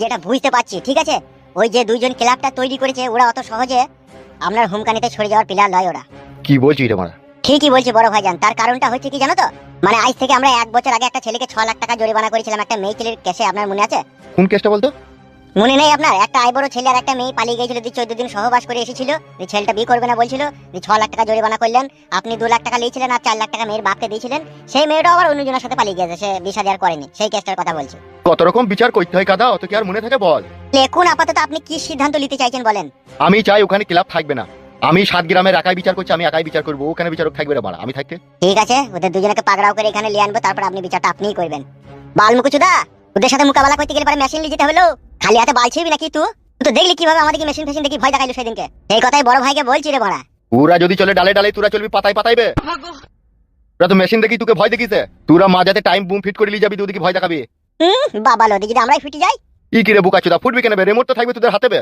যেটা বুঝতে পারছি, ঠিক আছে, ওই যে দুইজন ক্লাবটা তৈরি করেছে ওরা অত সহজে আপনার হোমকানিতে ছড়ে যাওয়ার প্লেয়ার নয় ওরা। কি বলছিস রে মারা? ঠিকই বলছি বড় ভাইজান। তার কারণটা হচ্ছে কি জানো তো, মানে আজ থেকে আমরা 1 বছর আগে একটা ছেলেকে 6 লাখ টাকা জরিমানা করেছিলাম একটা মেয়ে ছেলের কেসে, আপনার মনে আছে? কোন কেসটা বলতো? মনে নেই আপনার? একটা আইবড় ছেলে আর একটা মেয়ে পালিয়ে গিয়েছিল, 14 দিন সহবাস করে এসেছিল, ছেলেটা বিয়ে করবে না বলছিল, 6 লাখ টাকা জরিমানা করলেন, আপনি 2 লাখ টাকা নিয়েছিলেন আর 4 লাখ টাকা মেয়ের বাপকে দিয়েছিলেন। সেই মেয়েটাও আবার অন্যজনের সাথে পালিয়ে গিয়েছে, সে বিষাদ আর করেনি। সেই কেসটার কথা বলছি। কত রকম বিচার করতে হয় কাদা, অত কি আর মনে থাকে বল? এখন আপাতত আপনি কি সিদ্ধান্ত নিতে চাইছেন বলেন? আমি চাই ওখানে ক্লাব থাকবে না। আমি 7 গ্রামের একাই বিচার করছি, আমি একাই বিচার করবো, ওখানে বিচারক থাকবে রে মারা, আমি থাকতে। ঠিক আছে, ওদের দুজনকে পাকড়াও করে এখানে নিয়ে আনবো, তারপর আপনি বিচারটা আপনিই করবেন। বালমুকুচুদা, ওদের সাথে মোকাবেলা করতে গেলে পরে মেশিন নিয়ে যেতে হলো, খালি হাতে বাল ছিবি নাকি তুই? তো দেখলি কিভাবে আমাদেরকে মেশিন ফেশিন দেখি ভয় দেখাইলো সেদিনকে। এই কথাই বড় ভাইকে বলছি রে বড়া। ওরা যদি চলে ডালে ডালে, তোরা চলবি পাতায় পাতাইবে। ওরা তো মেশিন দেখি তোকে ভয় দেখিছে, তোরা মাঝাতে টাইম বুম ফিট করে নিয়ে যাবি, ওদিকে ভয় দেখাবি। বাবা লো, যদি আমরাই ফিটে যাই? ই কি রে বুকাচুদা, ফুটবি কেন? রিমোট তো থাকবে তোদের হাতে বে।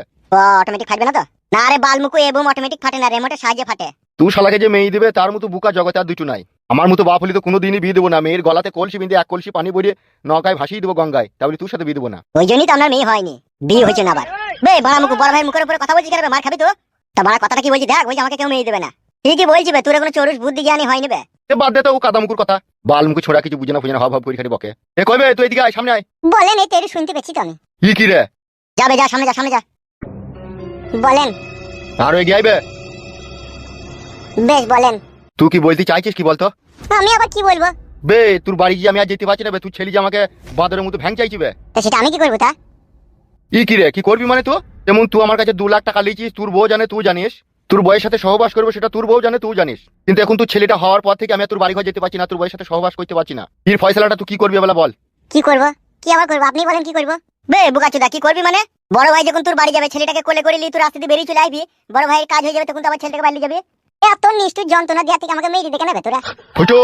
অটোমেটিক ফাটবে না তো? না রে বালমুকু, এবম অটোমেটিক ফাটে না, রিমোটের সাহায্যে ফাটে। তুই শালাকে যে মেয়ে দিবে তার মতো বুকা জগতে আর দুটো নাই। আমার মতো বাপ হলে তো কোনোদিনই বিয়ে দেবো না। মেয়ের গলাতে কলসি বিঁধে 1 কলসি পানি ভরিয়ে নৌকায় ভাসিয়ে দেবো গঙ্গায়, তাহলে তোর সাথে বিয়ে দেবো না। ওই জন্যই তো আমার মেয়ে হয়নি, বিয়ে হয়েছে না আবার। বে বালমুকু, বড় ভাই মুখের উপরে কথা বলছি কেন? মার খাবি তো? তা মার কথাটা কি বলছি দেখ, ওই যে আমাকে কেউ মেয়ে দেবে না। ঠিকই বলছি বে, তোর কোনো চরুষ বুদ্ধি জ্ঞানী হয়নি বে। বাদ দে তো ও কাদামুকুর কথা, বালমুকু ছোড়া কিছু বুঝে না ফুঝে না, হব হব করে খালি বকে। এ কইবে তুই এদিকে আয়, সামনে আয়। বলেন, এই তেরি শুনতে পেয়েছি তো আমি। ই কি রে? যাবে, যা সামনে যা, সামনে যা। বলেন। আর এগিয়ে আইবে। বেশ বলেন। তুই কি বলতে চাইছিস কি বলতো? আমি আবার কি বলবো? বে তোর বাড়ি গিয়ে আমি আর যেতে পারছি না বে, তুই ছেলে যে আমাকে বাঁদরের মতো ভ্যাং চাইছি বে। তা সেটা আমি কি করবো তা? ই কি রে, কি করবি মানে? তুই যেমন তুই আমার কাছে 2 লাখ টাকা লিয়েছিস, তোর বউ জানে তুই জানিস, তোর বউয়ের সাথে সহবাস করবে সেটা তোর বউ জানে তুই জানিস, কিন্তু এখন তুই ছেলেটা হওয়ার পর থেকে আমি আর তোর বাড়ি ঘর যেতে পারছি না, তোর বউয়ের সাথে সহবাস করতে পারছি না। এর ফয়সালাটা তুই কি করবি বলা বল? কি করবো? কি আবার করবো? আপনি বলেন কি করবো? বে বুকাচুদা, কি করবি মানে? বড় ভাই যখন তোর বাড়ি যাবে, ছেলেটাকে কোলে করে নিয়ে তুই রাস্তা দিয়ে বেরিয়ে চলে আসবি, বড় ভাইয়ের কাজ হয়ে যাবে, তখন তো আবার ছেলেটাকে বাড়ি যাবে। এত নিষ্ঠুর যন্ত্রণা দেওয়া থেকে আমাকে মেয়ে দিতে কেন তোরা? ফুটো,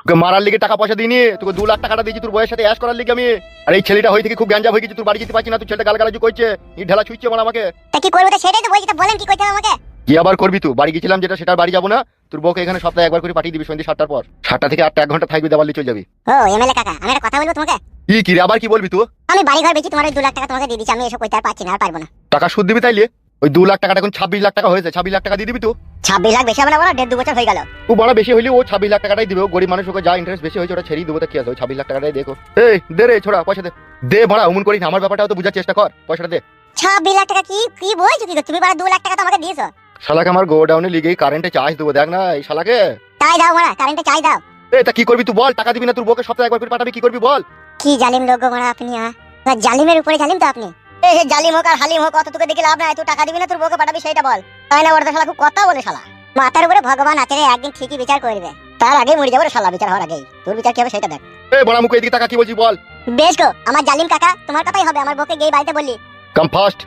তোকে মারার লিগে টাকা পয়সা দিইনি, তোকে 2 লাখ টাকাটা দিয়েছি তোর বউয়ের সাথে অ্যাশ করার লিগে আমি। আর এই ছেলেটা হয়ে থেকে খুব গ্যাঞ্জা হয়ে গেছে, তোর বাড়ি যেতে পারছি না, তুই ছেলেটা গালাগালাজি করছে, ই ঢেলা ছুঁইছে মানে আমাকে। তা কি করবো? তা সেটাই তো বলছি, তা বলেন কি করতে হবে আমাকে? কি আবার করবি তুই? বাড়ি গেছিলাম যেটা সেটার বাড়ি যাবো না, তোর বউকে এখানে সপ্তাহে একবার করে পাঠিয়ে দিবি, সন্ধ্যে 7টার পর। 7টা থেকে 8টা 1 ঘন্টা থাকবি, দেওয়ালি চলে যাবি। ও এমএলএ কাকা, আমি একটা কথা বলবো তোমাকে। ই কি রে, আবার কি বলবি তুই? আমি বাড়ি ঘর বেচি, তোমার 2 লাখ টাকা তোমাকে দিয়ে দিচ্ছি, আমি এসব করতে আর পারছি না, আর পারবো না। টাকা সুদ দিবি তাইলে? ওই 2 লাখ টাকাটা এখন 26 লাখ টাকা হয়েছে, 26 লাখ টাকা দিয়ে দিবি তুই? 26 লাখ বেশি হবে না বড়? 1.5-2 বছর হয়ে গেল। ও বড় বেশি হইলে ও 26 লাখ টাকাটাই দিবে, গরিব মানুষ, ওকে যা ইন্টারেস্ট বেশি হয়েছে ওটা ছেড়েই দেবো, তা কি আছে, ওই 26 লাখ টাকাটাই দেখো। এই দে রে ছোড়া, পয়সা দে। দে বড়া, অমন করিস না, আমার ব্যাপারটাও তো বুঝার চেষ্টা কর, পয়সাটা দে। 26 লাখ টাকা? কি কি বলছো কি? তুমি বড় 2 লাখ টাকা তো আমাকে দিয়েছো। শালাকে আমার গোডাউনে লিগেই কারেন্টে চার্জ দেবো, দেখ না এই শালাকে। তাই দাও বড়, কারেন্টে চাই দাও। এই তা কি করবি তুই বল? টাকা দিবি না, তোর বউকে সপ্তাহে একবার করে পাঠাবি, কি করবি বল? কি জালিম লোক গো বড় আপনি, জালিমের উপরে জালিম তো আপনি। এই যে জালিম হোক আর হালিম হোক, অত তোকে দেখে লাভ নাই, তুই টাকা দিবি না, তোর বউকে পাঠাবি সেইটা বল। তাই না? ওরা শালা খুব কথা বলে শালা। মাথার উপরে ভগবান আছে রে, একদিন ঠিকই বিচার করবে। তার আগে মরে যাবো রে শালা, বিচার হওয়ার আগেই। তোর বিচার কি হবে সেটা দেখ। এই বড়া মুখ এদিকে টাকা, কি বলছিস বল? বেশ গো, আমার জালিম কাকা, তোমার কথাই হবে, আমার বউকে গিয়ে বাড়িতে বললি। কাম ফাস্ট।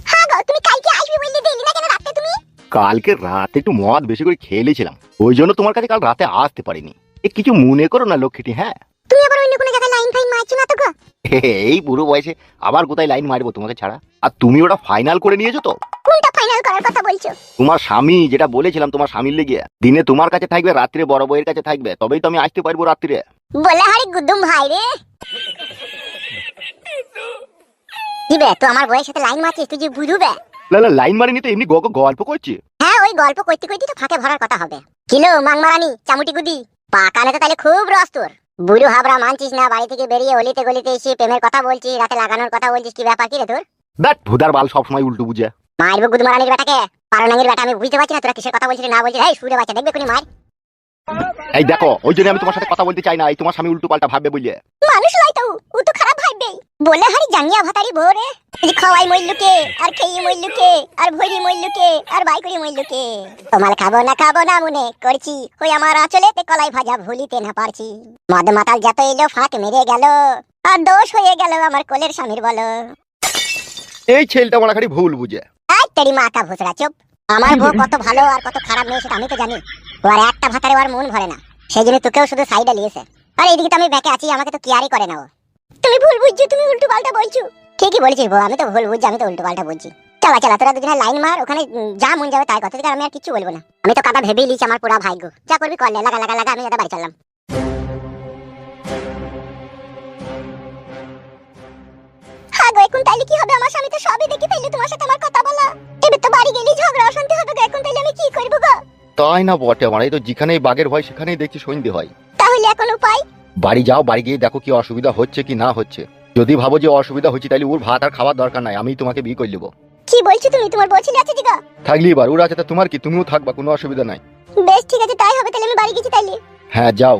হ্যাঁ গো, তুমি কালকে আসবে বললি, দিলি না কেন রাতে তুমি? কালকে রাতে একটু মদ বেশি করে খেয়েছিলাম, ওই জন্য তোমার কাছে কাল রাতে আসতে পারিনি। কিছু মনে করো না লক্ষ্মীটি। হ্যাঁ, তুমি আবার অন্য কোনো জায়গায় লাইন ফাইন মারছো না তো গো? এই বুড়ো বয়সে আবার কোথায় লাইন মারবো তোমাকে ছাড়া? আর তুমি ওটা ফাইনাল করে নিয়েছো তো? কোনটা ফাইনাল করার কথা বলছো? তোমার স্বামী, যেটা বলেছিলাম তোমার স্বামীর লেগে, দিনে তোমার কাছে থাকবে, রাত্রে বড় বউয়ের কাছে থাকবে, তবেই তো আমি আসতে পারবো রাত্রে। বলে হারি গুদ্দুম ভাই রে। কি বে, তুই আমার বউয়ের সাথে লাইন মারছিস, তুই যে বুঝবে? না না, লাইন মারিনি তো, এমনি গল্প করছি। হ্যাঁ, ওই গল্প করতে করতে তো ফাঁকে ভরার কথা হবে। কিলো মাংমারানি চামুটি গুদি, পাকানে তো তাহলে খুব রস তোর। বুড়ো হাবরা মানছিস না, বাড়ি থেকে বেরিয়ে অলিতে গলিতে এসে প্রেমের কথা বলছিস, রাতে লাগানোর কথা বলছিস, কি ব্যাপার কি রে তোর? দেখ ভুদার বাল সবসময় উল্টো বুঝে। মারবো গুদমারানির বেটাকে, পারনাঙ্গির বেটা, আমি বুঝতে পারছি না তোরা কিসের কথা বলছিস না বলছিস। এই সুরে বাচ্চা, দেখবে কোনি মার। এই দেখো, ওই জন্য আমি তোমার সাথে কথা বলতে চাই না, এই তোমার স্বামী উল্টো পাল্টা ভাববে বুঝলে। মানুষ লয় তো, ও তো খারাপ ভাববেই। বলে হারি জাঙ্গিয়া ভাতারি ভোরে, এই খাওয়াই মইল্লুকে, আর খেয়ে মইল্লুকে, আর ভরি মইল্লুকে, আর বাই করি মইল্লুকে। তোমার খাবো না মনে করছি, ওই আমার আঁচলেতে কলাই ভাজা ভুলিতে না পারছি। মদ মাতাল যত এলো ফাঁক মেরে গেল, আর দোষ হয়ে গেল আমার কোলের স্বামীর বলো। এই ছেলেটা বড় খালি ভুল বুঝে। এই তেরি মাথা ভুসড়া চুপ। আমার বউ কত ভালো আর কত খারাপ মেয়ে সেটা আমি তো জানি। ও আর একটা ভাতারে ওর মন ভরে না, সেই জন্য তোকেও শুধু সাইডে লিয়েছে। আর এইদিকে তো আমি ব্যাকে আছি, আমাকে তো কেয়ারই করে না ও। তুমি ভুল বুঝছো, তুমি উল্টো পাল্টা বলছো। ঠিকই বলেছিস বউ, আমি তো ভুল বুঝছি, আমি তো উল্টো পাল্টা বলছি। তা চালা চালা তোরা দুজনে লাইন মার, ওখানে যা মন যাবে তাই কথা, থেকে আমি আর কিছু বলবো না। আমি তো কাকা ভেবেই লিছি আমার পুরা ভাগ্য, যা করবি করলে, লাগা লাগা লাগা, আমি এটা বাড়ি চললাম। হ্যাঁ গো, এখন তাইলে কি হবে? আমার স্বামী তো সবই দেখি ফেললি, তোমার সাথে আমার কথা বলা, এবার তো বাড়ি গেলেই ঝগড়া অশান্তি হবে গো, এখন তাইলে আমি কি করবো গো? তাই না বটে, আমার এই তো যেখানেই বাঘের ভয় সেখানেই দেখছি সন্ধে হয়। তাহলে এখন উপায়? বাড়ি যাও, বাড়ি গিয়ে দেখো কি অসুবিধা হচ্ছে কি না হচ্ছে। যদি ভাবো যে অসুবিধা হচ্ছে তাহলে ওর ভাত আর খাওয়ার দরকার নাই, আমি তোমাকে বিয়ে করে নেবো। কি বলছো তুমি? তোমার বউ ছেলে আছে দিগা? থাকলি এবার ওর আছে তা তোমার কি, তুমিও থাকবা, কোনো অসুবিধা নাই। বেশ ঠিক আছে, তাই হবে, তাহলে আমি বাড়ি গেছি তাইলে। হ্যাঁ যাও।